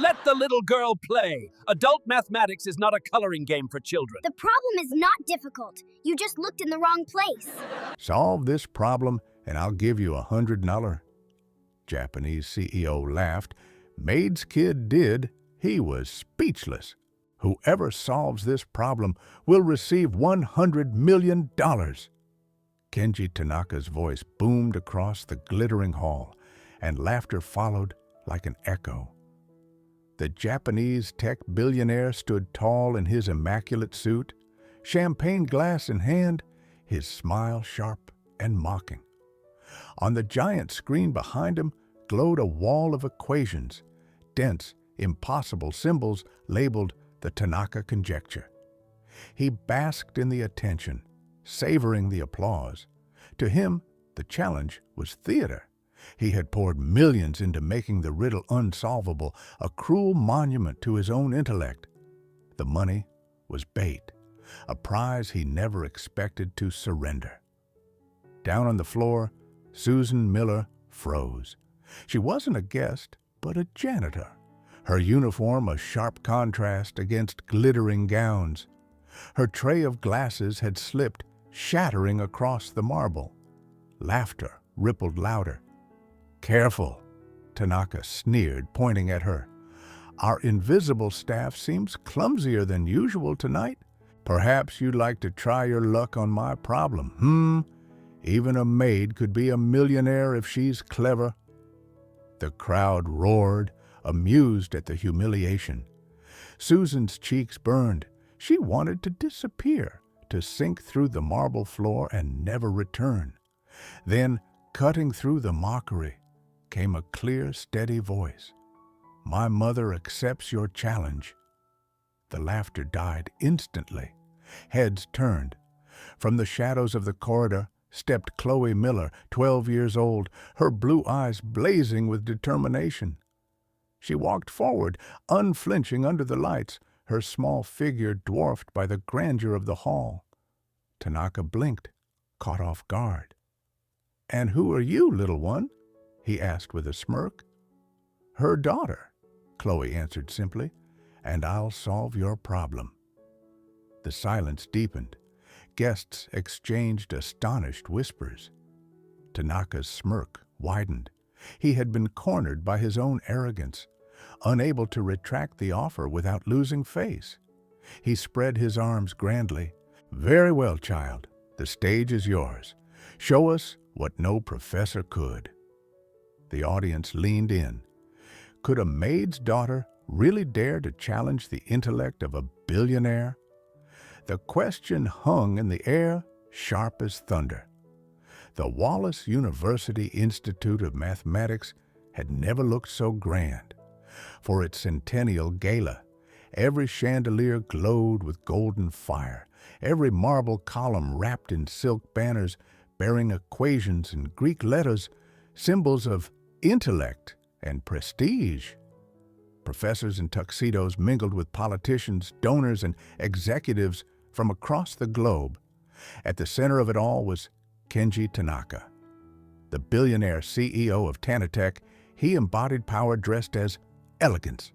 Let the little girl play. Adult mathematics is not a coloring game for children. The problem is not difficult. You just looked in the wrong place. Solve this problem and I'll give you $100. Japanese CEO laughed. Maid's kid did. He was speechless. Whoever solves this problem will receive $100 million. Kenji Tanaka's voice boomed across the glittering hall, and laughter followed like an echo. The Japanese tech billionaire stood tall in his immaculate suit, champagne glass in hand, his smile sharp and mocking. On the giant screen behind him glowed a wall of equations, dense, impossible symbols labeled the Tanaka conjecture. He basked in the attention, savoring the applause. To him, the challenge was theater. He had poured millions into making the riddle unsolvable, a cruel monument to his own intellect. The money was bait, a prize he never expected to surrender. Down on the floor, Susan Miller froze. She wasn't a guest, but a janitor, her uniform a sharp contrast against glittering gowns. Her tray of glasses had slipped, shattering across the marble. Laughter rippled louder. "Careful," Tanaka sneered, pointing at her. "Our invisible staff seems clumsier than usual tonight. Perhaps you'd like to try your luck on my problem, Even a maid could be a millionaire if she's clever." The crowd roared, amused at the humiliation. Susan's cheeks burned. She wanted to disappear, to sink through the marble floor and never return. Then, cutting through the mockery, came a clear, steady voice. "My mother accepts your challenge." The laughter died instantly. Heads turned. From the shadows of the corridor stepped Chloe Miller, 12 years old, her blue eyes blazing with determination. She walked forward, unflinching under the lights, her small figure dwarfed by the grandeur of the hall. Tanaka blinked, caught off guard. "And who are you, little one?" he asked with a smirk. "Her daughter," Chloe answered simply, "and I'll solve your problem." The silence deepened. Guests exchanged astonished whispers. Tanaka's smirk widened. He had been cornered by his own arrogance, unable to retract the offer without losing face. He spread his arms grandly. "Very well, child. The stage is yours. Show us what no professor could." The audience leaned in. Could a maid's daughter really dare to challenge the intellect of a billionaire? The question hung in the air, sharp as thunder. The Wallace University Institute of Mathematics had never looked so grand. For its centennial gala, every chandelier glowed with golden fire, every marble column wrapped in silk banners bearing equations and Greek letters, symbols of intellect and prestige. Professors in tuxedos mingled with politicians, donors, and executives from across the globe. At the center of it all was Kenji Tanaka. The billionaire CEO of Tanatech, he embodied power dressed as elegance.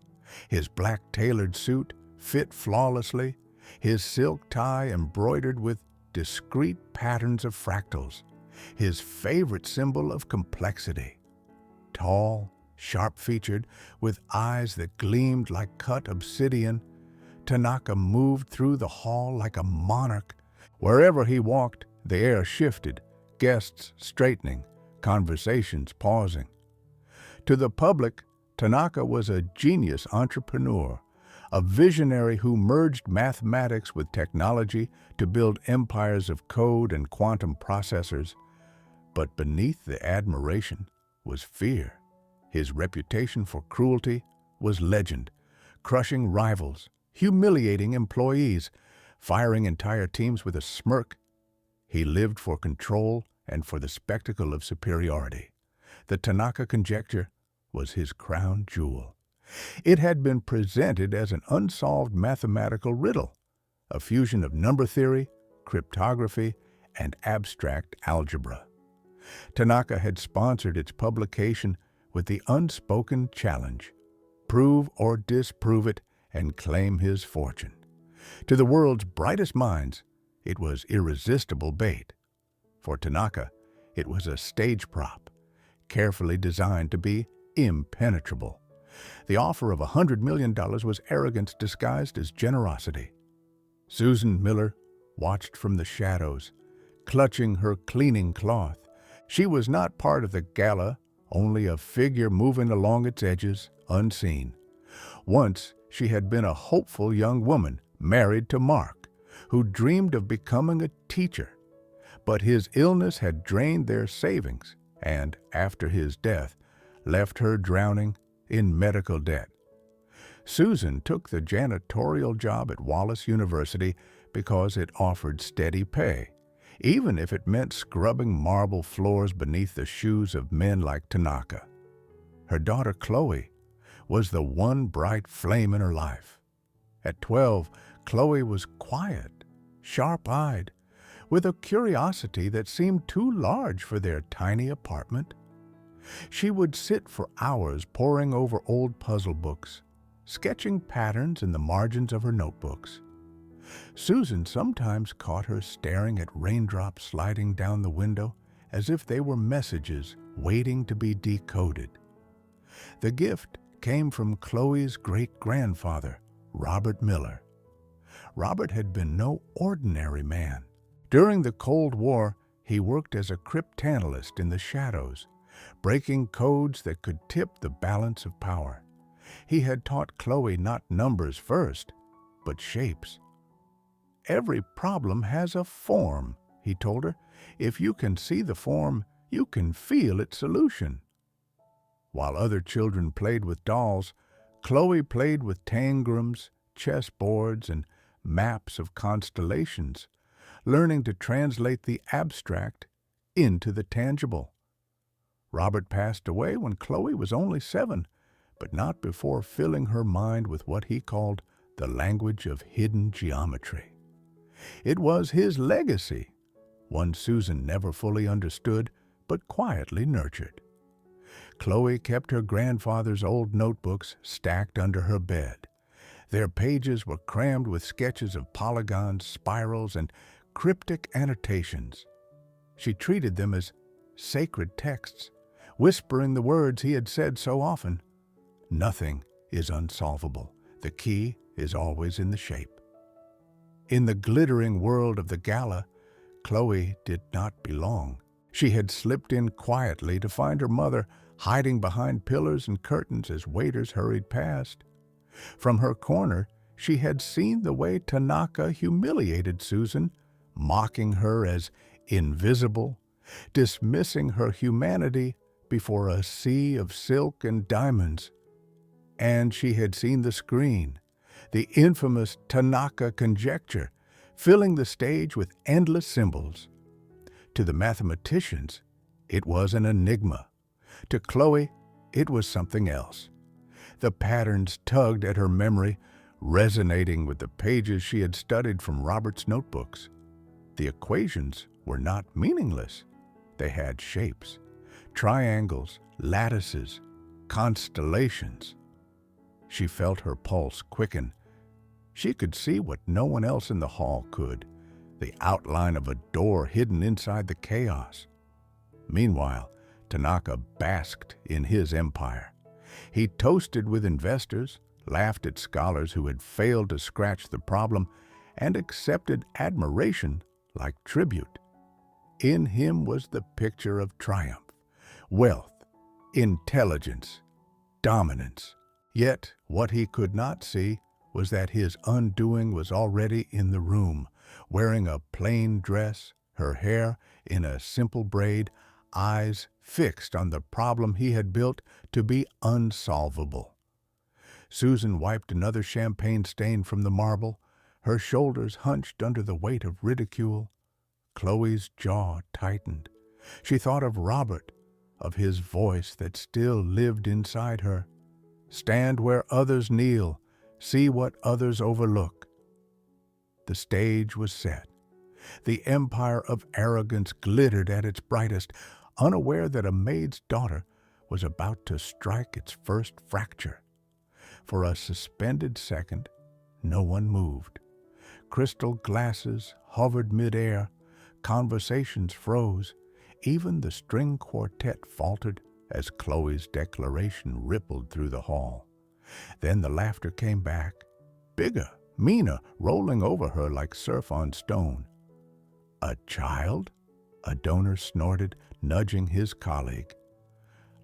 His black tailored suit fit flawlessly, his silk tie embroidered with discrete patterns of fractals, his favorite symbol of complexity. Tall, sharp-featured, with eyes that gleamed like cut obsidian, Tanaka moved through the hall like a monarch. Wherever he walked, the air shifted, guests straightening, conversations pausing. To the public, Tanaka was a genius entrepreneur, a visionary who merged mathematics with technology to build empires of code and quantum processors. But beneath the admiration was fear. His reputation for cruelty was legend, crushing rivals, humiliating employees, firing entire teams with a smirk. He lived for control and for the spectacle of superiority. The Tanaka conjecture was his crown jewel. It had been presented as an unsolved mathematical riddle, a fusion of number theory, cryptography, and abstract algebra. Tanaka had sponsored its publication with the unspoken challenge: prove or disprove it, and claim his fortune. To the world's brightest minds, it was irresistible bait. For Tanaka, it was a stage prop, carefully designed to be impenetrable. The offer of $100 million was arrogance disguised as generosity. Susan Miller watched from the shadows, clutching her cleaning cloth. She was not part of the gala, only a figure moving along its edges, unseen. Once she had been a hopeful young woman, married to Mark, who dreamed of becoming a teacher. But his illness had drained their savings and, after his death, left her drowning in medical debt. Susan took the janitorial job at Wallace University because it offered steady pay, even if it meant scrubbing marble floors beneath the shoes of men like Tanaka. Her daughter Chloe was the one bright flame in her life. At 12, Chloe was quiet, sharp-eyed, with a curiosity that seemed too large for their tiny apartment. She would sit for hours poring over old puzzle books, sketching patterns in the margins of her notebooks. Susan sometimes caught her staring at raindrops sliding down the window as if they were messages waiting to be decoded. The gift came from Chloe's great-grandfather, Robert Miller. Robert had been no ordinary man. During the Cold War, he worked as a cryptanalyst in the shadows, breaking codes that could tip the balance of power. He had taught Chloe not numbers first, but shapes. "Every problem has a form," he told her. "If you can see the form, you can feel its solution." While other children played with dolls, Chloe played with tangrams, chessboards, and maps of constellations, learning to translate the abstract into the tangible. Robert passed away when Chloe was only 7, but not before filling her mind with what he called the language of hidden geometry. It was his legacy, one Susan never fully understood, but quietly nurtured. Chloe kept her grandfather's old notebooks stacked under her bed. Their pages were crammed with sketches of polygons, spirals, and cryptic annotations. She treated them as sacred texts, whispering the words he had said so often: "Nothing is unsolvable. The key is always in the shape." In the glittering world of the gala, Chloe did not belong. She had slipped in quietly to find her mother hiding behind pillars and curtains as waiters hurried past. From her corner, she had seen the way Tanaka humiliated Susan, mocking her as invisible, dismissing her humanity before a sea of silk and diamonds. And she had seen the screen, the infamous Tanaka conjecture, filling the stage with endless symbols. To the mathematicians, it was an enigma. To Chloe, it was something else. The patterns tugged at her memory, resonating with the pages she had studied from Robert's notebooks. The equations were not meaningless. They had shapes: triangles, lattices, constellations. She felt her pulse quicken. She could see what no one else in the hall could: the outline of a door hidden inside the chaos. Meanwhile, Tanaka basked in his empire. He toasted with investors, laughed at scholars who had failed to scratch the problem, and accepted admiration like tribute. In him was the picture of triumph, wealth, intelligence, dominance. Yet what he could not see was that his undoing was already in the room, wearing a plain dress, her hair in a simple braid, eyes fixed on the problem he had built to be unsolvable. Susan wiped another champagne stain from the marble, her shoulders hunched under the weight of ridicule. Chloe's jaw tightened. She thought of Robert, of his voice that still lived inside her. "Stand where others kneel, see what others overlook." The stage was set. The empire of arrogance glittered at its brightest, unaware that a maid's daughter was about to strike its first fracture. For a suspended second, no one moved. Crystal glasses hovered midair, conversations froze, even the string quartet faltered as Chloe's declaration rippled through the hall. Then the laughter came back, bigger, meaner, rolling over her like surf on stone. "A child?" a donor snorted, nudging his colleague.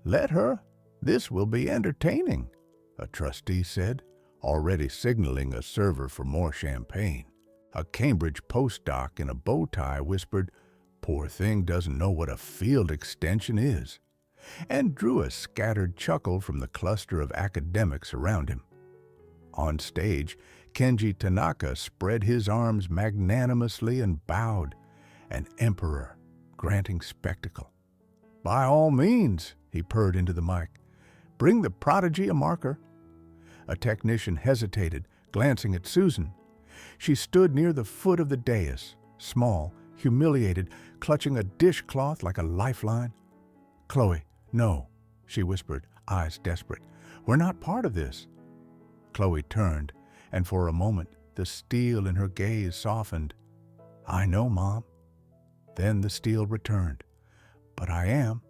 "Let her. This will be entertaining," a trustee said, already signaling a server for more champagne. A Cambridge postdoc in a bow tie whispered, "Poor thing doesn't know what a field extension is," and drew a scattered chuckle from the cluster of academics around him. On stage, Kenji Tanaka spread his arms magnanimously and bowed, an emperor granting spectacle. "By all means," he purred into the mic. "Bring the prodigy a marker." A technician hesitated, glancing at Susan. She stood near the foot of the dais, small, humiliated, clutching a dishcloth like a lifeline. "Chloe, no," she whispered, eyes desperate. "We're not part of this." Chloe turned, and for a moment the steel in her gaze softened. "I know, Mom." Then the steel returned. "But I am."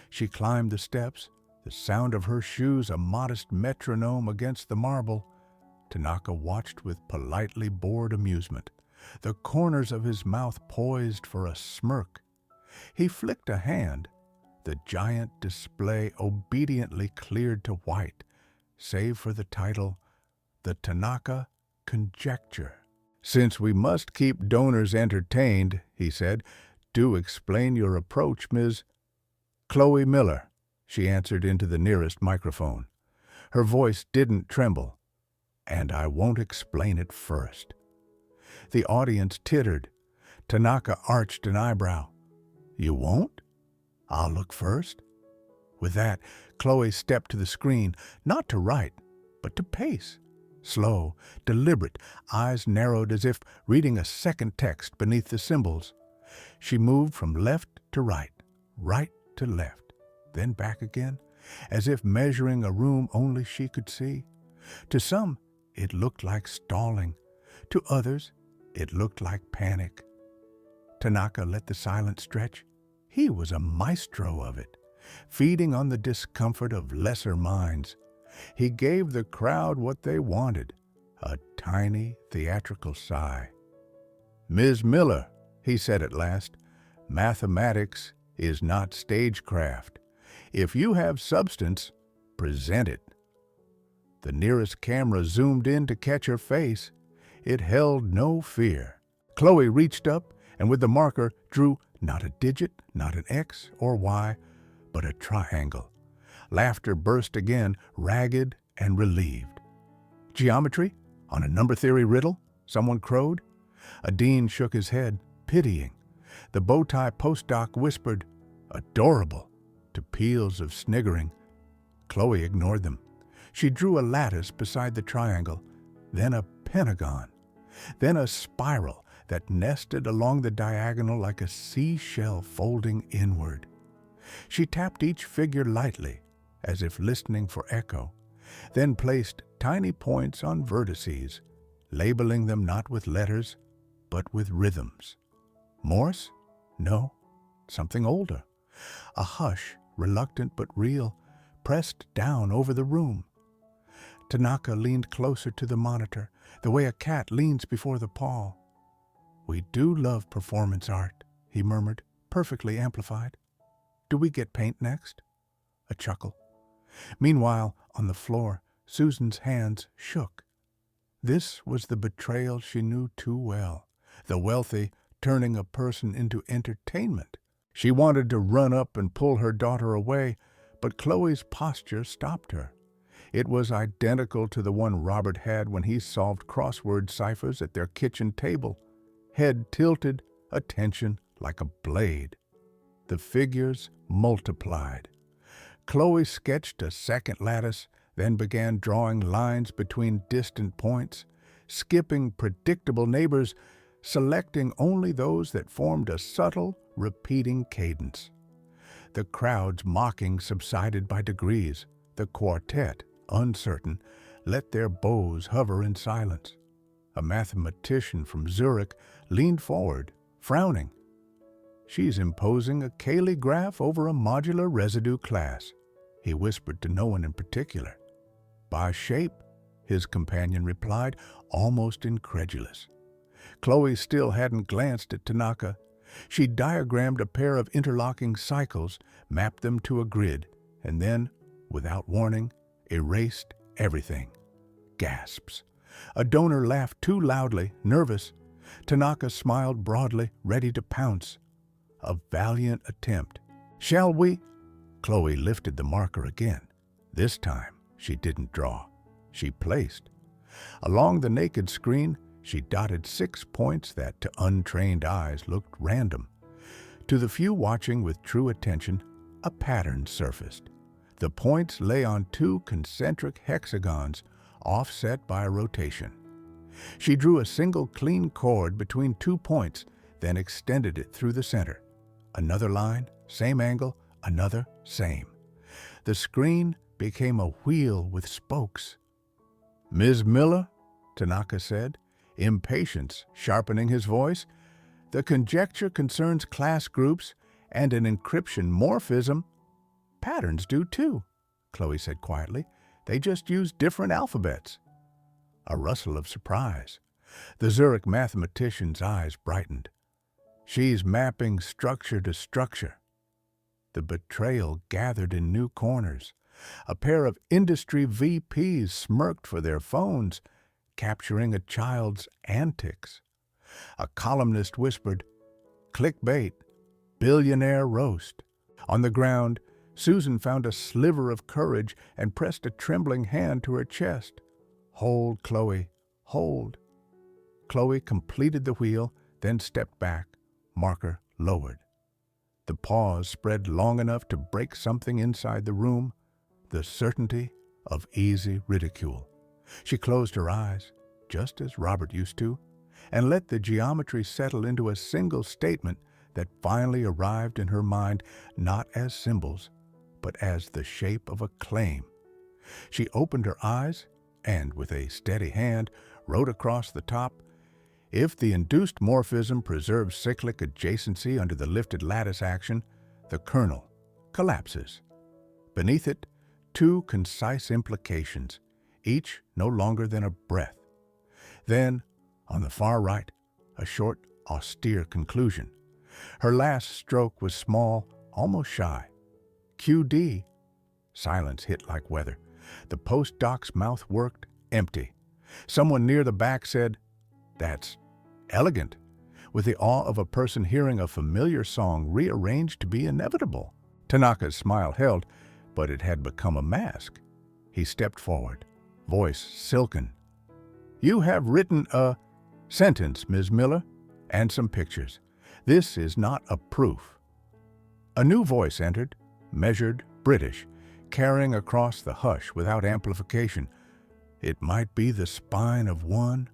She climbed the steps, the sound of her shoes a modest metronome against the marble. Tanaka watched with politely bored amusement, the corners of his mouth poised for a smirk. He flicked a hand. The giant display obediently cleared to white, save for the title, "The Tanaka Conjecture." "Since we must keep donors entertained," he said, "do explain your approach, Ms. "Chloe Miller," she answered into the nearest microphone. Her voice didn't tremble. "And I won't explain it first." The audience tittered. Tanaka arched an eyebrow. "You won't? I'll look first." With that, Chloe stepped to the screen, not to write, but to pace. Slow, deliberate, eyes narrowed as if reading a second text beneath the symbols. She moved from left to right to left, then back again, as if measuring a room only she could see. To some, it looked like stalling. To others, it looked like panic. Tanaka let the silence stretch. He was a maestro of it, feeding on the discomfort of lesser minds. He gave the crowd what they wanted, a tiny theatrical sigh. "Ms. Miller," he said at last, "mathematics is not stagecraft. If you have substance, present it." The nearest camera zoomed in to catch her face. It held no fear. Chloe reached up and with the marker drew not a digit, not an X or Y, but a triangle. Laughter burst again, ragged and relieved. "Geometry? On a number theory riddle?" someone crowed. A dean shook his head, pitying. The bow-tie postdoc whispered, "Adorable," to peals of sniggering. Chloe ignored them. She drew a lattice beside the triangle, then a pentagon, then a spiral that nested along the diagonal like a seashell folding inward. She tapped each figure lightly, as if listening for echo, then placed tiny points on vertices, labeling them not with letters, but with rhythms. Morse? No, something older. A hush, reluctant but real, pressed down over the room. Tanaka leaned closer to the monitor, the way a cat leans before the paw. "We do love performance art," he murmured, perfectly amplified. "Do we get paint next?" A chuckle. Meanwhile, on the floor, Susan's hands shook. This was the betrayal she knew too well, the wealthy turning a person into entertainment. She wanted to run up and pull her daughter away, but Chloe's posture stopped her. It was identical to the one Robert had when he solved crossword ciphers at their kitchen table. Head tilted, attention like a blade. The figures multiplied. Chloe sketched a second lattice, then began drawing lines between distant points, skipping predictable neighbors, selecting only those that formed a subtle, repeating cadence. The crowd's mocking subsided by degrees. The quartet, uncertain, let their bows hover in silence. A mathematician from Zurich leaned forward, frowning. "She's imposing a Cayley graph over a modular residue class," he whispered to no one in particular. "By shape," his companion replied, almost incredulous. Chloe still hadn't glanced at Tanaka. She diagrammed a pair of interlocking cycles, mapped them to a grid, and then, without warning, erased everything. Gasps. A donor laughed too loudly, nervous. Tanaka smiled broadly, ready to pounce. A valiant attempt. "Shall we?" Chloe lifted the marker again. This time, she didn't draw. She placed. Along the naked screen, she dotted 6 points that, to untrained eyes, looked random. To the few watching with true attention, a pattern surfaced. The points lay on 2 concentric hexagons, offset by a rotation. She drew a single clean chord between 2 points, then extended it through the center. Another line, same angle, another, same. The screen became a wheel with spokes. "Ms. Miller," Tanaka said, impatience sharpening his voice, "the conjecture concerns class groups and an encryption morphism." "Patterns do too," Chloe said quietly. "They just use different alphabets." A rustle of surprise. The Zurich mathematician's eyes brightened. "She's mapping structure to structure." The betrayal gathered in new corners. A pair of industry VPs smirked for their phones, capturing a child's antics. A columnist whispered, "Clickbait, billionaire roast." On the ground, Susan found a sliver of courage and pressed a trembling hand to her chest. "Hold, Chloe, hold." Chloe completed the wheel, then stepped back, marker lowered. The pause spread long enough to break something inside the room, the certainty of easy ridicule. She closed her eyes, just as Robert used to, and let the geometry settle into a single statement that finally arrived in her mind not as symbols, but as the shape of a claim. She opened her eyes and, with a steady hand, wrote across the top, "If the induced morphism preserves cyclic adjacency under the lifted lattice action, the kernel collapses." Beneath it, 2 concise implications, each no longer than a breath. Then, on the far right, a short, austere conclusion. Her last stroke was small, almost shy. "QD." Silence hit like weather. The postdoc's mouth worked, empty. Someone near the back said, "That's elegant," with the awe of a person hearing a familiar song rearranged to be inevitable. Tanaka's smile held, but it had become a mask. He stepped forward, voice silken. "You have written a sentence, Ms. Miller, and some pictures. This is not a proof." A new voice entered, measured, British, carrying across the hush without amplification. It might be the spine of one.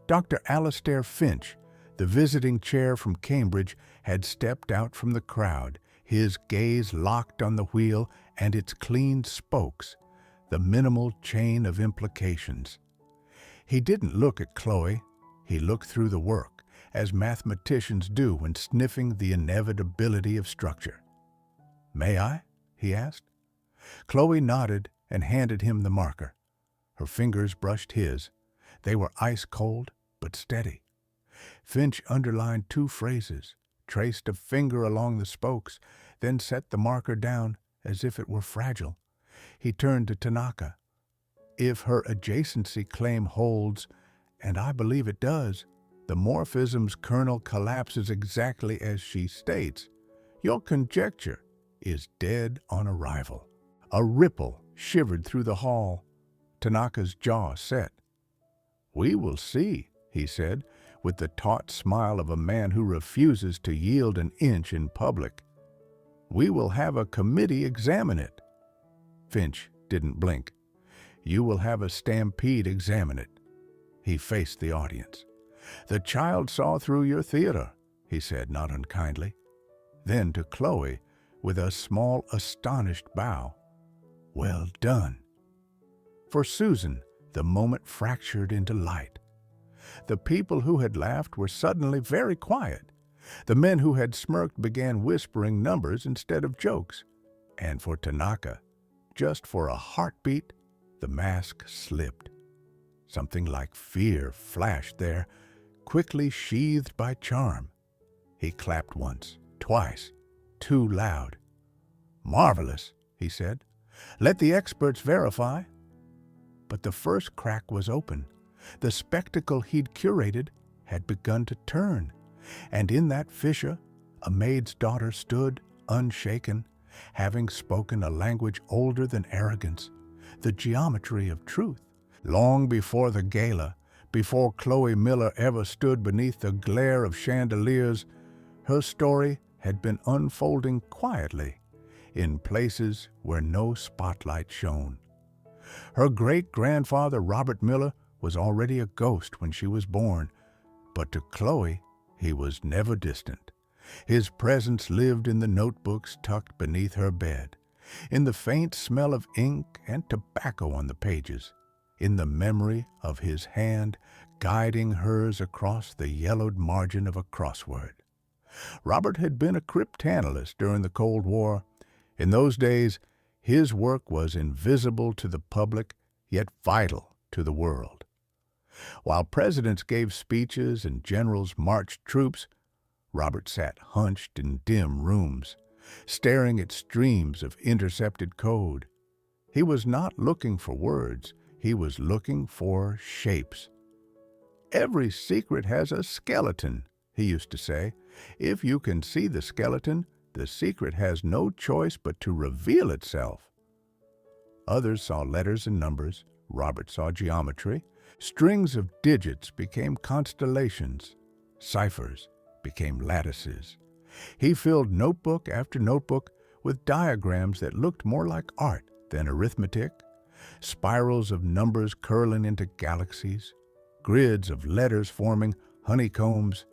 Dr. Alastair Finch, the visiting chair from Cambridge, had stepped out from the crowd, his gaze locked on the wheel and its clean spokes, the minimal chain of implications. He didn't look at Chloe. He looked through the work, as mathematicians do when sniffing the inevitability of structure. "May I?" he asked. Chloe nodded and handed him the marker. Her fingers brushed his. They were ice cold, but steady. Finch underlined 2 phrases, traced a finger along the spokes, then set the marker down as if it were fragile. He turned to Tanaka. "If her adjacency claim holds, and I believe it does, the morphism's kernel collapses exactly as she states. Your conjecture is dead on arrival." A ripple shivered through the hall. Tanaka's jaw set. "We will see," he said, with the taut smile of a man who refuses to yield an inch in public. "We will have a committee examine it." Finch didn't blink. "You will have a stampede examine it." He faced the audience. "The child saw through your theater," he said, not unkindly. Then to Chloe, with a small, astonished bow, "Well done." For Susan, the moment fractured into light. The people who had laughed were suddenly very quiet. The men who had smirked began whispering numbers instead of jokes. And for Tanaka, just for a heartbeat, the mask slipped. Something like fear flashed there, quickly sheathed by charm. He clapped once, twice, too loud. "Marvelous," he said. "Let the experts verify." But the first crack was open. The spectacle he'd curated had begun to turn, and in that fissure, a maid's daughter stood, unshaken, having spoken a language older than arrogance, the geometry of truth. Long before the gala, before Chloe Miller ever stood beneath the glare of chandeliers, her story had been unfolding quietly, in places where no spotlight shone. Her great-grandfather, Robert Miller, was already a ghost when she was born, but to Chloe, he was never distant. His presence lived in the notebooks tucked beneath her bed, in the faint smell of ink and tobacco on the pages, in the memory of his hand guiding hers across the yellowed margin of a crossword. Robert had been a cryptanalyst during the Cold War. In those days, his work was invisible to the public, yet vital to the world. While presidents gave speeches and generals marched troops, Robert sat hunched in dim rooms, staring at streams of intercepted code. He was not looking for words, he was looking for shapes. "Every secret has a skeleton," he used to say. "If you can see the skeleton, the secret has no choice but to reveal itself." Others saw letters and numbers. Robert saw geometry. Strings of digits became constellations. Ciphers became lattices. He filled notebook after notebook with diagrams that looked more like art than arithmetic, spirals of numbers curling into galaxies, grids of letters forming honeycombs.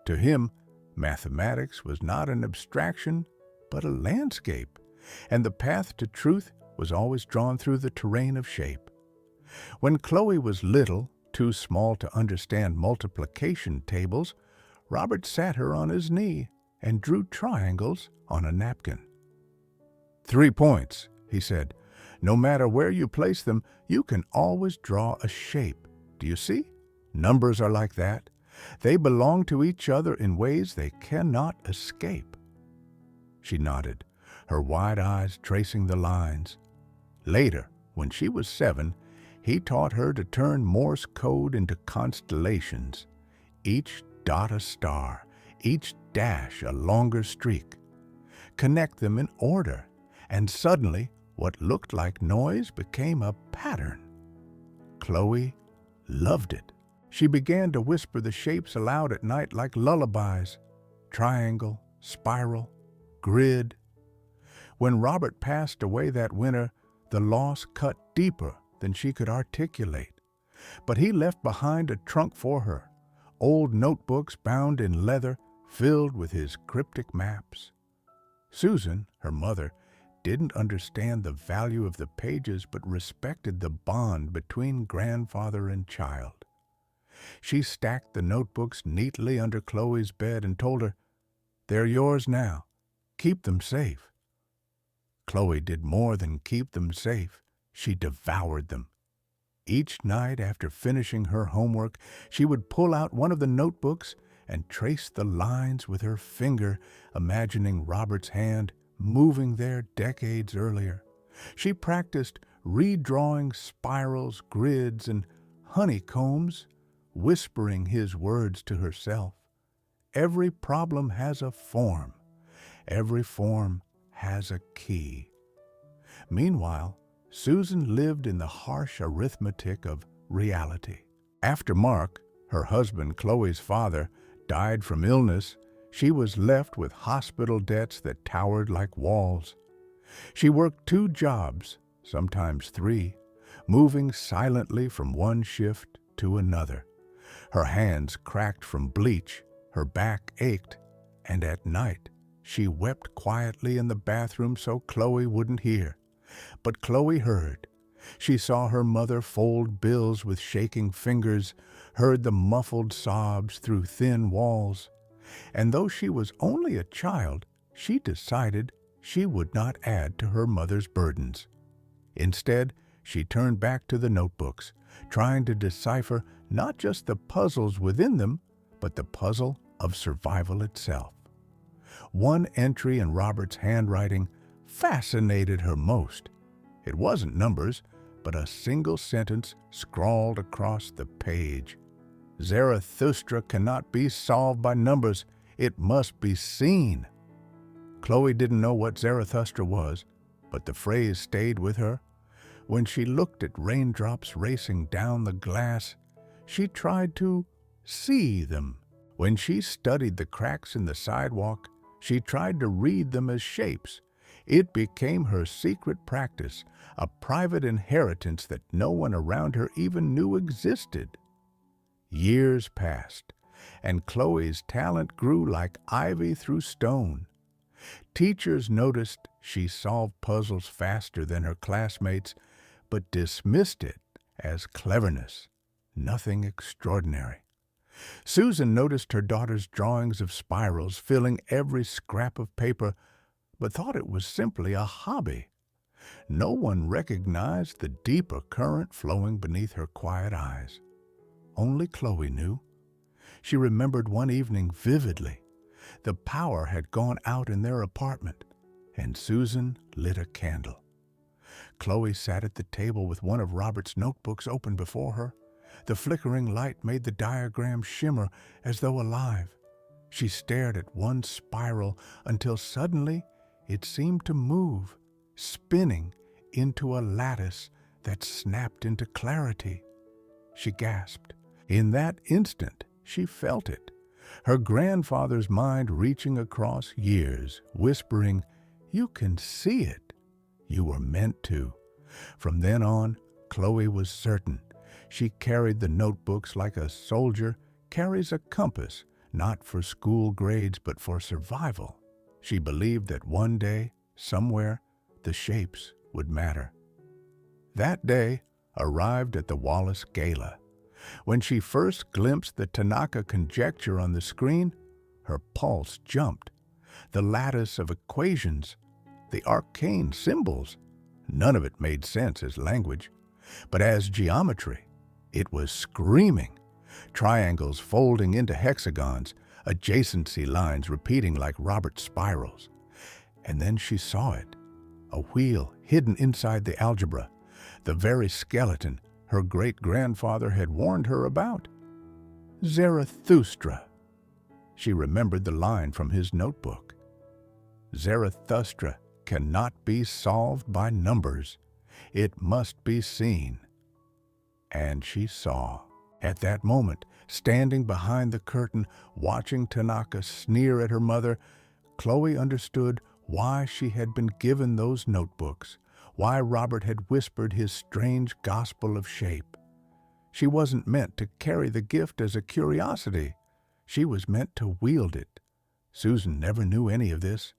To him, mathematics was not an abstraction, but a landscape, and the path to truth was always drawn through the terrain of shape. When Chloe was little, too small to understand multiplication tables, Robert sat her on his knee and drew triangles on a napkin. 3 points, he said. "No matter where you place them, you can always draw a shape. Do you see? Numbers are like that. They belong to each other in ways they cannot escape." She nodded, her wide eyes tracing the lines. Later, when she was 7, he taught her to turn Morse code into constellations, each dot a star, each dash a longer streak. Connect them in order, and suddenly what looked like noise became a pattern. Chloe loved it. She began to whisper the shapes aloud at night like lullabies: triangle, spiral, grid. When Robert passed away that winter, the loss cut deeper than she could articulate. But he left behind a trunk for her, old notebooks bound in leather filled with his cryptic maps. Susan, her mother, didn't understand the value of the pages but respected the bond between grandfather and child. She stacked the notebooks neatly under Chloe's bed and told her, "They're yours now. Keep them safe." Chloe did more than keep them safe. She devoured them. Each night after finishing her homework, she would pull out one of the notebooks and trace the lines with her finger, imagining Robert's hand moving there decades earlier. She practiced redrawing spirals, grids, and honeycombs, whispering his words to herself. Every problem has a form. Every form has a key. Meanwhile, Susan lived in the harsh arithmetic of reality. After Mark, her husband, Chloe's father, died from illness, she was left with hospital debts that towered like walls. She worked 2 jobs, sometimes 3, moving silently from one shift to another. Her hands cracked from bleach, her back ached, and at night she wept quietly in the bathroom so Chloe wouldn't hear. But Chloe heard, She saw her mother fold bills with shaking fingers, heard the muffled sobs through thin walls. And though she was only a child, she decided she would not add to her mother's burdens. Instead, she turned back to the notebooks, trying to decipher not just the puzzles within them, but the puzzle of survival itself. One entry in Robert's handwriting fascinated her most. It wasn't numbers, but a single sentence scrawled across the page. Zarathustra cannot be solved by numbers. It must be seen. Chloe didn't know what Zarathustra was, but the phrase stayed with her. When she looked at raindrops racing down the glass, she tried to see them. When she studied the cracks in the sidewalk, she tried to read them as shapes. It became her secret practice, a private inheritance that no one around her even knew existed. Years passed, and Chloe's talent grew like ivy through stone. Teachers noticed she solved puzzles faster than her classmates, but dismissed it as cleverness, nothing extraordinary. Susan noticed her daughter's drawings of spirals filling every scrap of paper, but thought it was simply a hobby. No one recognized the deeper current flowing beneath her quiet eyes. Only Chloe knew. She remembered one evening vividly. The power had gone out in their apartment, and Susan lit a candle. Chloe sat at the table with one of Robert's notebooks open before her. The flickering light made the diagram shimmer as though alive. She stared at one spiral until suddenly it seemed to move, spinning into a lattice that snapped into clarity. She gasped. In that instant, she felt it. Her grandfather's mind reaching across years, whispering, "You can see it. You were meant to." From then on, Chloe was certain. She carried the notebooks like a soldier carries a compass, not for school grades but for survival. She believed that one day, somewhere, the shapes would matter. That day arrived at the Wallace Gala. When she first glimpsed the Tanaka conjecture on the screen, her pulse jumped. The lattice of equations, the arcane symbols, none of it made sense as language. But as geometry, it was screaming. Triangles folding into hexagons, adjacency lines repeating like Robert's spirals. And then she saw it, a wheel hidden inside the algebra, the very skeleton her great-grandfather had warned her about. Zarathustra. She remembered the line from his notebook. Zarathustra cannot be solved by numbers. It must be seen. And she saw. At that moment, standing behind the curtain, watching Tanaka sneer at her mother, Chloe understood why she had been given those notebooks, why Robert had whispered his strange gospel of shape. She wasn't meant to carry the gift as a curiosity. She was meant to wield it. Susan never knew any of this.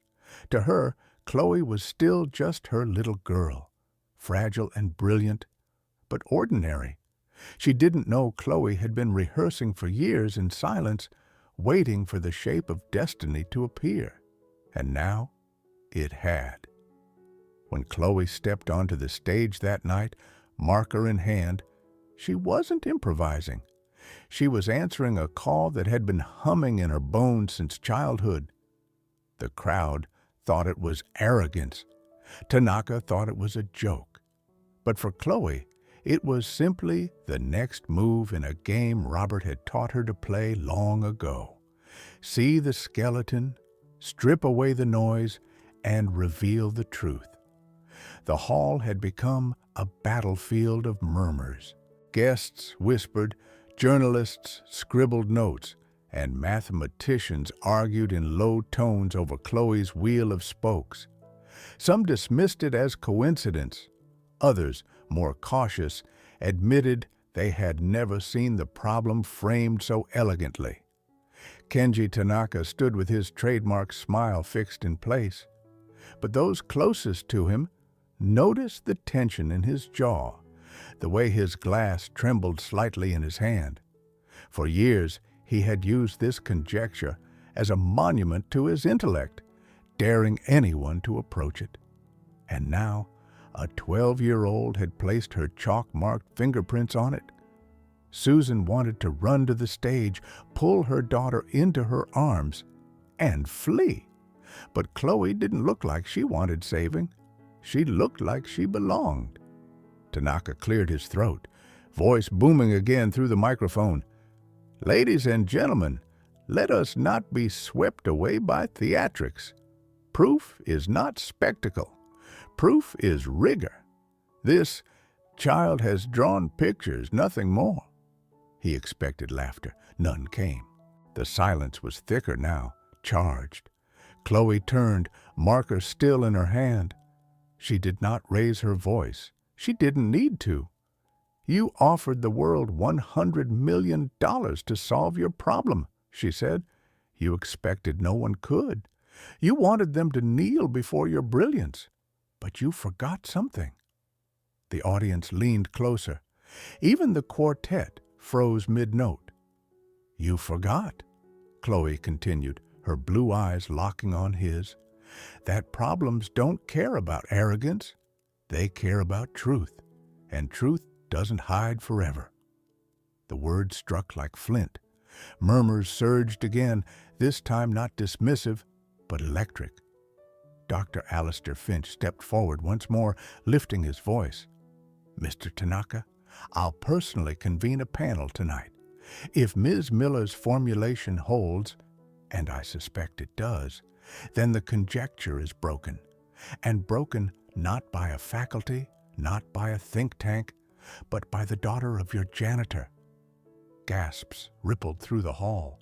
To her, Chloe was still just her little girl, fragile and brilliant, but ordinary. She didn't know Chloe had been rehearsing for years in silence, waiting for the shape of destiny to appear. And now it had. When Chloe stepped onto the stage that night, marker in hand, she wasn't improvising. She was answering a call that had been humming in her bones since childhood. The crowd thought it was arrogance. Tanaka thought it was a joke. But for Chloe, it was simply the next move in a game Robert had taught her to play long ago. See the skeleton, strip away the noise, and reveal the truth. The hall had become a battlefield of murmurs. Guests whispered, journalists scribbled notes, and mathematicians argued in low tones over Chloe's wheel of spokes. Some dismissed it as coincidence. Others, more cautious, admitted they had never seen the problem framed so elegantly. Kenji Tanaka stood with his trademark smile fixed in place. But those closest to him Notice the tension in his jaw, the way his glass trembled slightly in his hand. For years, he had used this conjecture as a monument to his intellect, daring anyone to approach it. And now, a 12-year-old had placed her chalk-marked fingerprints on it. Susan wanted to run to the stage, pull her daughter into her arms, and flee. But Chloe didn't look like she wanted saving. She looked like she belonged. Tanaka cleared his throat, voice booming again through the microphone. "Ladies and gentlemen, let us not be swept away by theatrics. Proof is not spectacle. Proof is rigor. This child has drawn pictures, nothing more." He expected laughter. None came. The silence was thicker now, charged. Chloe turned, marker still in her hand. She did not raise her voice. She didn't need to. "You offered the world $100 million to solve your problem," she said. "You expected no one could. You wanted them to kneel before your brilliance. But you forgot something." The audience leaned closer. Even the quartet froze mid-note. "You forgot," Chloe continued, her blue eyes locking on his, "that problems don't care about arrogance. They care about truth, and truth doesn't hide forever." The words struck like flint. Murmurs surged again, this time not dismissive, but electric. Dr. Alistair Finch stepped forward once more, lifting his voice. "Mr. Tanaka, I'll personally convene a panel tonight. If Ms. Miller's formulation holds, and I suspect it does, then the conjecture is broken. And broken not by a faculty, not by a think tank, but by the daughter of your janitor." Gasps rippled through the hall.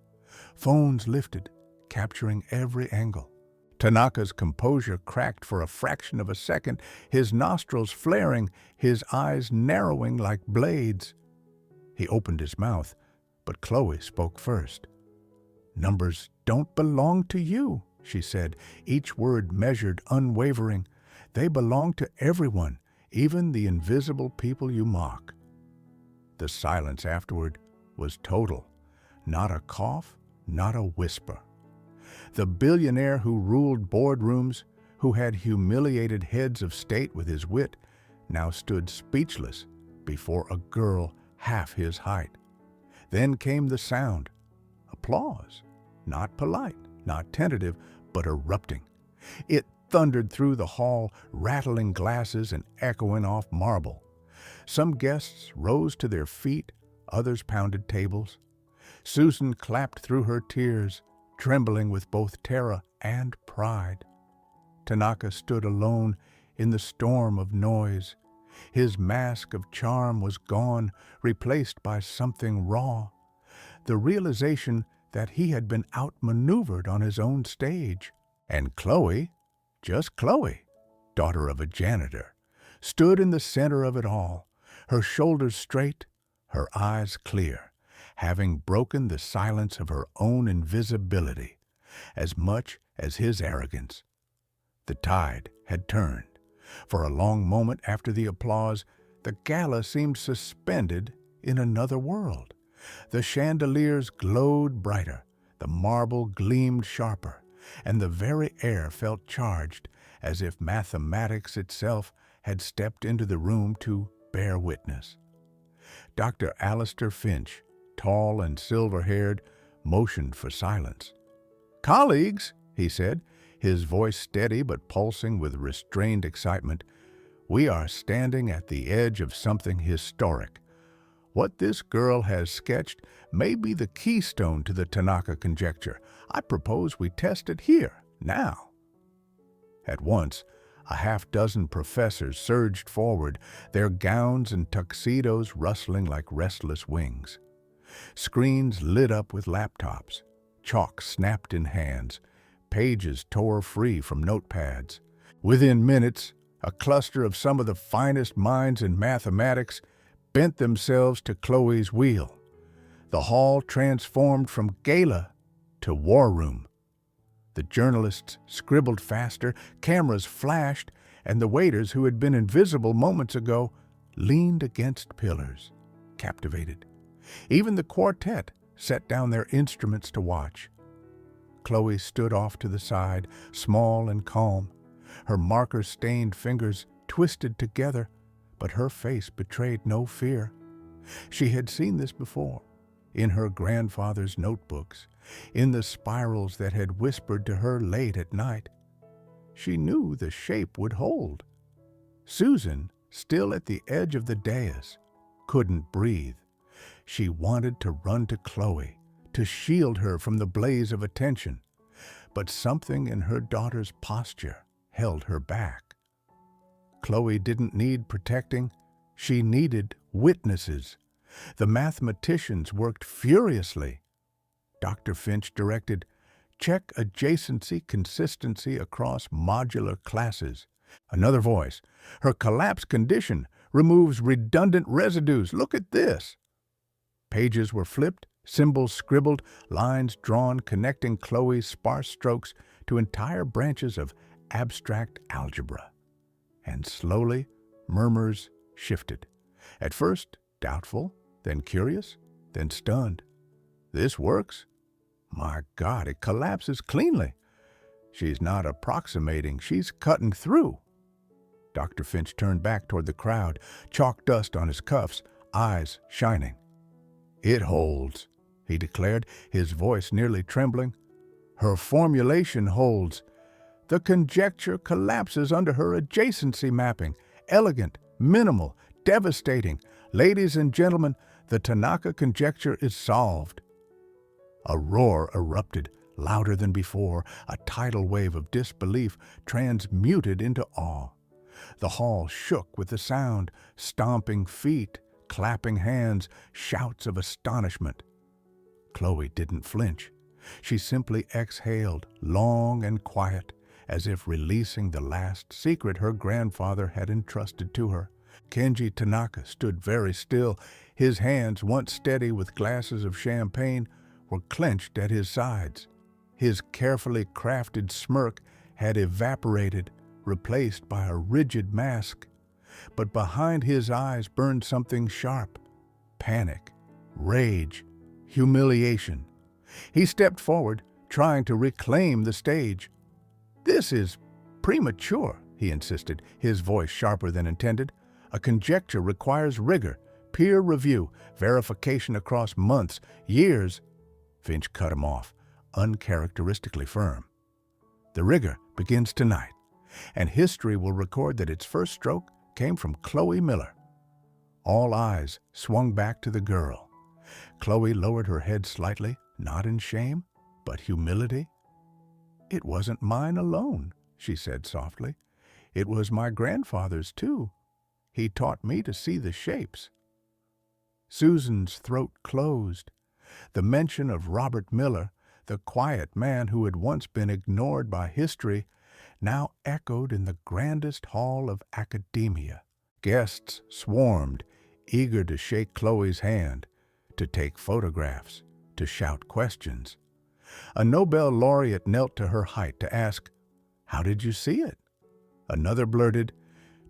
Phones lifted, capturing every angle. Tanaka's composure cracked for a fraction of a second, his nostrils flaring, his eyes narrowing like blades. He opened his mouth, but Chloe spoke first. "Numbers don't belong to you," she said, each word measured, unwavering. "They belong to everyone, even the invisible people you mock." The silence afterward was total. Not a cough, not a whisper. The billionaire who ruled boardrooms, who had humiliated heads of state with his wit, now stood speechless before a girl half his height. Then came the sound. Applause. Not polite, not tentative, but erupting. It thundered through the hall, rattling glasses and echoing off marble. Some guests rose to their feet, others pounded tables. Susan clapped through her tears, trembling with both terror and pride. Tanaka stood alone in the storm of noise. His mask of charm was gone, replaced by something raw. The realization that he had been outmaneuvered on his own stage. And Chloe, just Chloe, daughter of a janitor, stood in the center of it all, her shoulders straight, her eyes clear, having broken the silence of her own invisibility, as much as his arrogance. The tide had turned. For a long moment after the applause, the gala seemed suspended in another world. The chandeliers glowed brighter, the marble gleamed sharper, and the very air felt charged, as if mathematics itself had stepped into the room to bear witness. Dr. Alistair Finch, tall and silver-haired, motioned for silence. "Colleagues," he said, his voice steady but pulsing with restrained excitement, "we are standing at the edge of something historic. What this girl has sketched may be the keystone to the Tanaka conjecture. I propose we test it here, now." At once, a half-dozen professors surged forward, their gowns and tuxedos rustling like restless wings. Screens lit up with laptops, chalk snapped in hands, pages tore free from notepads. Within minutes, a cluster of some of the finest minds in mathematics bent themselves to Chloe's wheel. The hall transformed from gala to war room. The journalists scribbled faster, cameras flashed, and the waiters who had been invisible moments ago leaned against pillars, captivated. Even the quartet set down their instruments to watch. Chloe stood off to the side, small and calm, her marker-stained fingers twisted together, but her face betrayed no fear. She had seen this before, in her grandfather's notebooks, in the spirals that had whispered to her late at night. She knew the shape would hold. Susan, still at the edge of the dais, couldn't breathe. She wanted to run to Chloe, to shield her from the blaze of attention, but something in her daughter's posture held her back. Chloe didn't need protecting, she needed witnesses. The mathematicians worked furiously. Dr. Finch directed, "Check adjacency consistency across modular classes." Another voice, "Her collapse condition removes redundant residues. Look at this." Pages were flipped, symbols scribbled, lines drawn connecting Chloe's sparse strokes to entire branches of abstract algebra. And slowly, murmurs shifted. At first, doubtful, then curious, then stunned. "This works? My God, it collapses cleanly. She's not approximating, she's cutting through." Dr. Finch turned back toward the crowd, chalk dust on his cuffs, eyes shining. "It holds," he declared, his voice nearly trembling. "Her formulation holds. The conjecture collapses under her adjacency mapping. Elegant, minimal, devastating. Ladies and gentlemen, the Tanaka conjecture is solved." A roar erupted, louder than before, a tidal wave of disbelief transmuted into awe. The hall shook with the sound, stomping feet, clapping hands, shouts of astonishment. Chloe didn't flinch. She simply exhaled, long and quiet, as if releasing the last secret her grandfather had entrusted to her. Kenji Tanaka stood very still. His hands, once steady with glasses of champagne, were clenched at his sides. His carefully crafted smirk had evaporated, replaced by a rigid mask. But behind his eyes burned something sharp: panic, rage, humiliation. He stepped forward, trying to reclaim the stage. "This is premature," he insisted, his voice sharper than intended. "A conjecture requires rigor, peer review, verification across months, years." Finch cut him off, uncharacteristically firm. "The rigor begins tonight, and history will record that its first stroke came from Chloe Miller." All eyes swung back to the girl. Chloe lowered her head slightly, not in shame, but humility. "It wasn't mine alone," she said softly. "It was my grandfather's, too. He taught me to see the shapes." Susan's throat closed. The mention of Robert Miller, the quiet man who had once been ignored by history, now echoed in the grandest hall of academia. Guests swarmed, eager to shake Chloe's hand, to take photographs, to shout questions. A Nobel laureate knelt to her height to ask, "How did you see it?" Another blurted,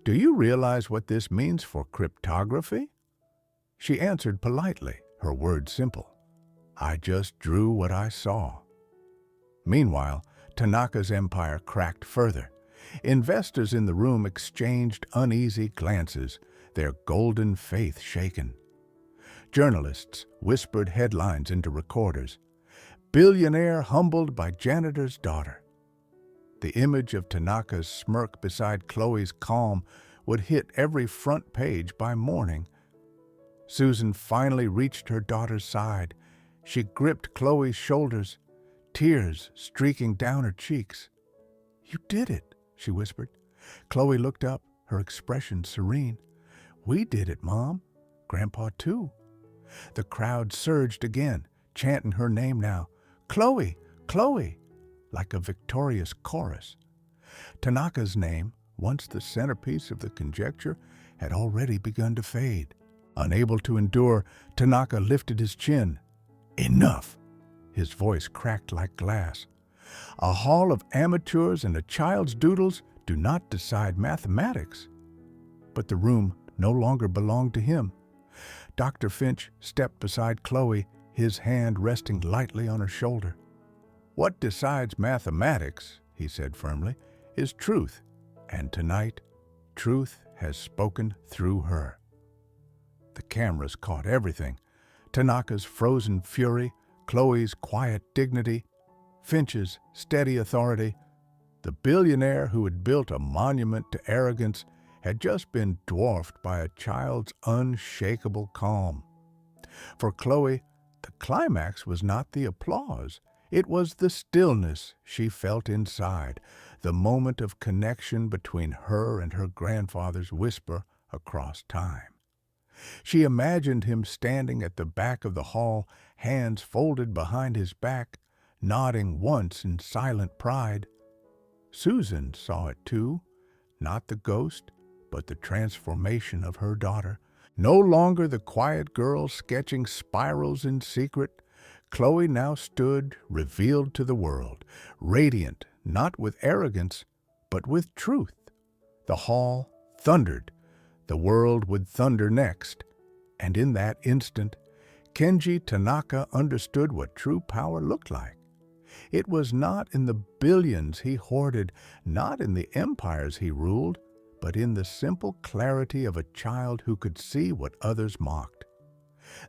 "Do you realize what this means for cryptography?" She answered politely, her words simple, "I just drew what I saw." Meanwhile, Tanaka's empire cracked further. Investors in the room exchanged uneasy glances, their golden faith shaken. Journalists whispered headlines into recorders. "Billionaire humbled by janitor's daughter." The image of Tanaka's smirk beside Chloe's calm would hit every front page by morning. Susan finally reached her daughter's side. She gripped Chloe's shoulders, tears streaking down her cheeks. "You did it," she whispered. Chloe looked up, her expression serene. "We did it, Mom. Grandpa, too." The crowd surged again, chanting her name now. "Chloe! Chloe!" like a victorious chorus. Tanaka's name, once the centerpiece of the conjecture, had already begun to fade. Unable to endure, Tanaka lifted his chin. "Enough!" His voice cracked like glass. "A hall of amateurs and a child's doodles do not decide mathematics. But the room no longer belonged to him. Dr. Finch stepped beside Chloe, his hand resting lightly on her shoulder. "What decides mathematics," he said firmly, "is truth, and tonight, truth has spoken through her." The cameras caught everything: Tanaka's frozen fury, Chloe's quiet dignity, Finch's steady authority. The billionaire who had built a monument to arrogance had just been dwarfed by a child's unshakable calm. For Chloe, the climax was not the applause. It was the stillness she felt inside, the moment of connection between her and her grandfather's whisper across time. She imagined him standing at the back of the hall, hands folded behind his back, nodding once in silent pride. Susan saw it too, not the ghost, but the transformation of her daughter. No longer the quiet girl sketching spirals in secret, Chloe now stood revealed to the world, radiant, not with arrogance, but with truth. The hall thundered. The world would thunder next. And in that instant, Kenji Tanaka understood what true power looked like. It was not in the billions he hoarded, not in the empires he ruled, but in the simple clarity of a child who could see what others mocked.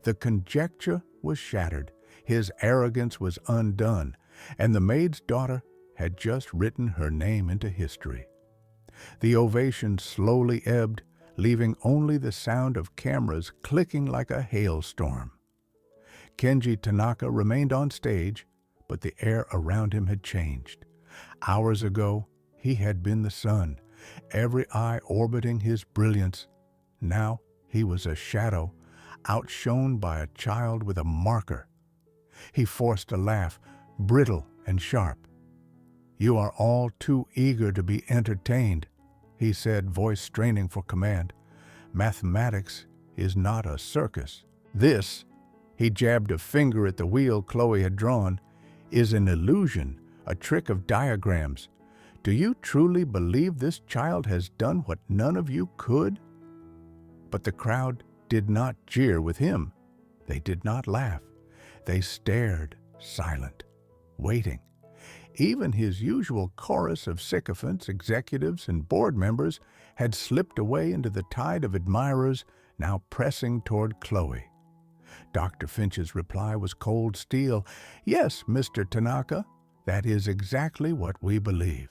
The conjecture was shattered, his arrogance was undone, and the maid's daughter had just written her name into history. The ovation slowly ebbed, leaving only the sound of cameras clicking like a hailstorm. Kenji Tanaka remained on stage, but the air around him had changed. Hours ago, he had been the sun, every eye orbiting his brilliance. Now he was a shadow, outshone by a child with a marker. He forced a laugh, brittle and sharp. "You are all too eager to be entertained," he said, voice straining for command. "Mathematics is not a circus. This," he jabbed a finger at the wheel Chloe had drawn, "is an illusion, a trick of diagrams. Do you truly believe this child has done what none of you could?" But the crowd did not jeer with him. They did not laugh. They stared, silent, waiting. Even his usual chorus of sycophants, executives, and board members had slipped away into the tide of admirers now pressing toward Chloe. Dr. Finch's reply was cold steel. "Yes, Mr. Tanaka, that is exactly what we believe."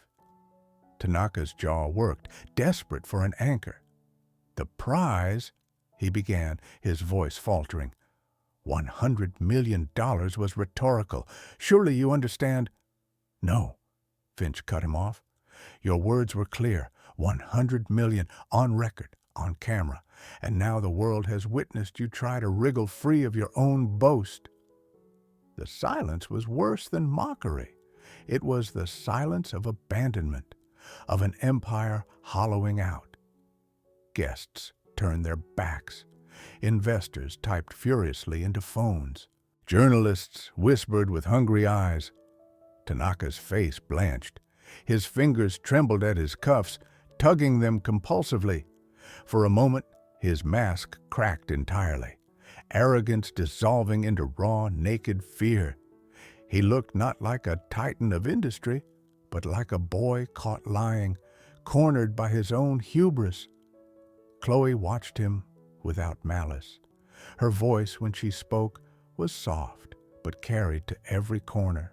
Tanaka's jaw worked, desperate for an anchor. "The prize," he began, his voice faltering. $100 million was rhetorical. "Surely you understand—" "No," Finch cut him off. "Your words were clear. 100 million on record, on camera. And now the world has witnessed you try to wriggle free of your own boast." The silence was worse than mockery. It was the silence of abandonment, of an empire hollowing out. Guests turned their backs. Investors typed furiously into phones. Journalists whispered with hungry eyes. Tanaka's face blanched. His fingers trembled at his cuffs, tugging them compulsively. For a moment, his mask cracked entirely, arrogance dissolving into raw, naked fear. He looked not like a titan of industry, but like a boy caught lying, cornered by his own hubris. Chloe watched him without malice. Her voice, when she spoke, was soft, but carried to every corner.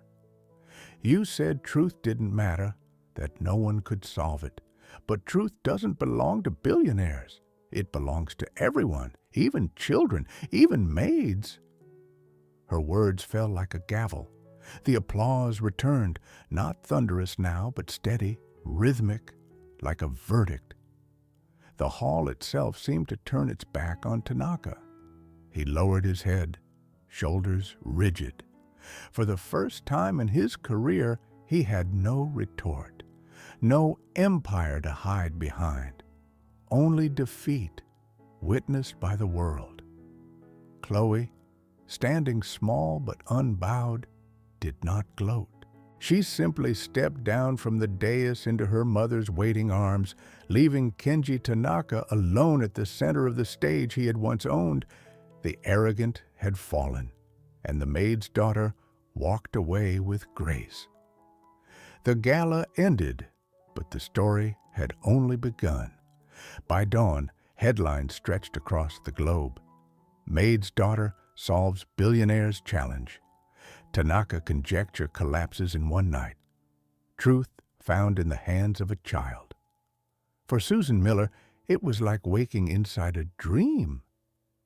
"You said truth didn't matter, that no one could solve it. But truth doesn't belong to billionaires. It belongs to everyone, even children, even maids." Her words fell like a gavel. The applause returned, not thunderous now, but steady, rhythmic, like a verdict. The hall itself seemed to turn its back on Tanaka. He lowered his head, shoulders rigid. For the first time in his career, he had no retort, no empire to hide behind, only defeat, witnessed by the world. Chloe, standing small but unbowed, did not gloat. She simply stepped down from the dais into her mother's waiting arms, leaving Kenji Tanaka alone at the center of the stage he had once owned. The arrogant had fallen, and the maid's daughter walked away with grace. The gala ended, but the story had only begun. By dawn, headlines stretched across the globe. Maid's daughter solves billionaire's challenge. Tanaka conjecture collapses in one night. Truth found in the hands of a child. For Susan Miller, it was like waking inside a dream.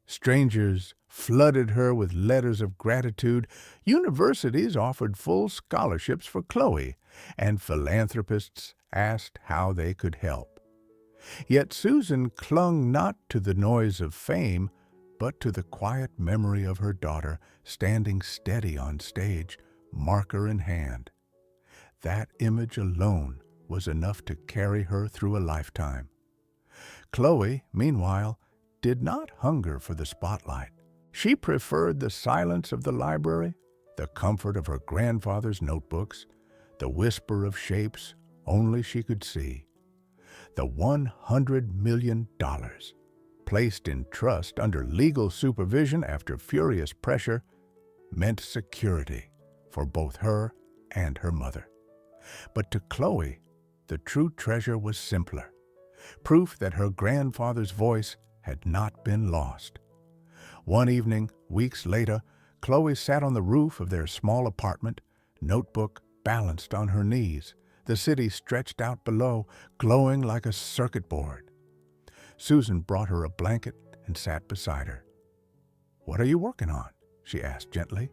Strangers flooded her with letters of gratitude. Universities offered full scholarships for Chloe, and philanthropists asked how they could help. Yet Susan clung not to the noise of fame, but to the quiet memory of her daughter standing steady on stage, marker in hand. That image alone was enough to carry her through a lifetime. Chloe, meanwhile, did not hunger for the spotlight. She preferred the silence of the library, the comfort of her grandfather's notebooks, the whisper of shapes only she could see. The $100 million, placed in trust under legal supervision after furious pressure, meant security for both her and her mother. But to Chloe, the true treasure was simpler, proof that her grandfather's voice had not been lost. One evening, weeks later, Chloe sat on the roof of their small apartment, notebook balanced on her knees, the city stretched out below, glowing like a circuit board. Susan brought her a blanket and sat beside her. "What are you working on?" she asked gently.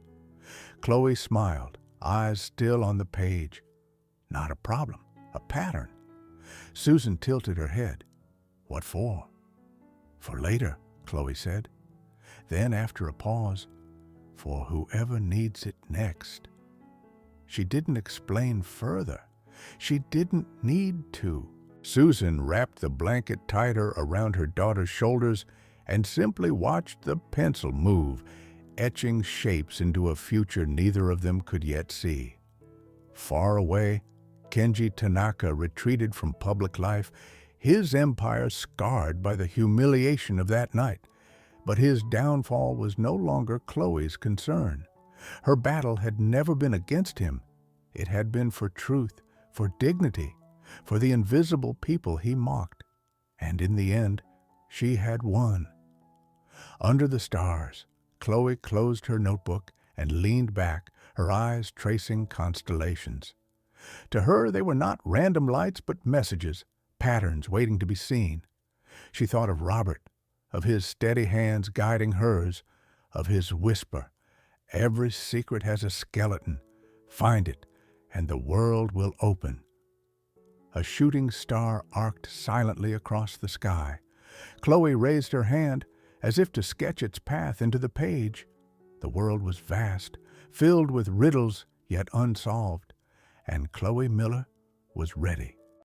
Chloe smiled, eyes still on the page. "Not a problem, a pattern." Susan tilted her head. "What for?" "For later," Chloe said. Then, after a pause, "For whoever needs it next." She didn't explain further. She didn't need to. Susan wrapped the blanket tighter around her daughter's shoulders and simply watched the pencil move, etching shapes into a future neither of them could yet see. Far away, Kenji Tanaka retreated from public life, his empire scarred by the humiliation of that night. But his downfall was no longer Chloe's concern. Her battle had never been against him. It had been for truth, for dignity, for the invisible people he mocked. And in the end, she had won. Under the stars, Chloe closed her notebook and leaned back, her eyes tracing constellations. To her, they were not random lights, but messages, patterns waiting to be seen. She thought of Robert, of his steady hands guiding hers, of his whisper, "Every secret has a skeleton. Find it, and the world will open." A shooting star arced silently across the sky. Chloe raised her hand as if to sketch its path into the page. The world was vast, filled with riddles yet unsolved, and Chloe Miller was ready.